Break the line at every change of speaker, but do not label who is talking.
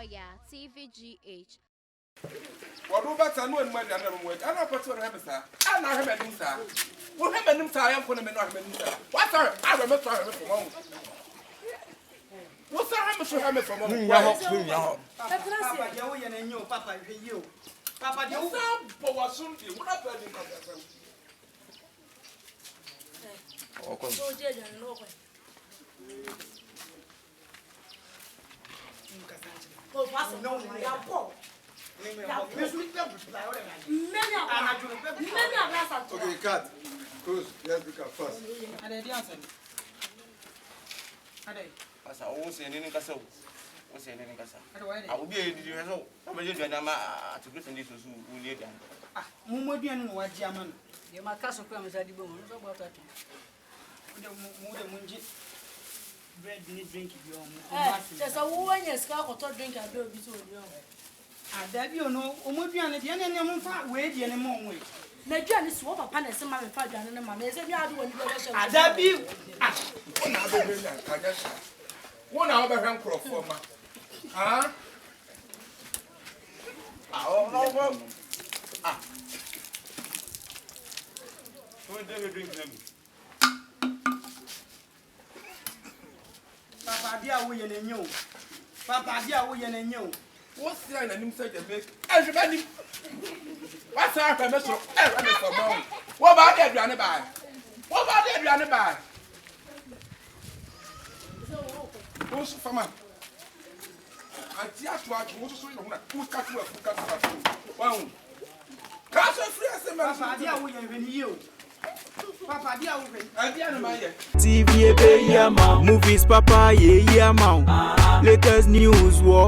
Fire TVGH.
What about a new and money? I don't put on him, sir. I know him and sir. What happened, sir? I am going to know him, sir. What's our? I remember from home. What's our hammer for him from home?
Papa, you Papa, you. Papa, you
was soon. What happened?
Okay, cut. Close. Let's pick up first.
Asa o se ni nkasa o. O se ni nkasa. A obi e di so. O be je na ma to greet ndi so so o ni edian.
Ah, mo moduan no waji amana.
Ye makaso kwa mzadi bo mo so bota to.
Mo nji bread ni drink bi o mo.
Sesa wo anya ska akoto drink ado bi to odi o.
Adabi ono o moduan ne de ne mo fa we de ne mo onwe.
Na duane so papa na se ma me fa duane ne ma na se bi ado woni bi be she.
Adabi ah,
One other million, I guess. 1 hour behind Crawford, ma. Huh?
Oh. Ah. So dey drink them.
Papa dia wo ye ne nyo. Papa dia wo ye ne nyo.
What's the line and him say the make? Everybody. What's our permission? Everybody for mom. What about the Adriana by? What about the Adriana by? Who's for man? I tear to watch who's so young. Who's cut to a full cut. Wow. Cash free as a man.
Papa dia wo ye ne yo. Papa dia wo ye.
Adriana my
TV, movies, papa, yeah, man. Latest news, war.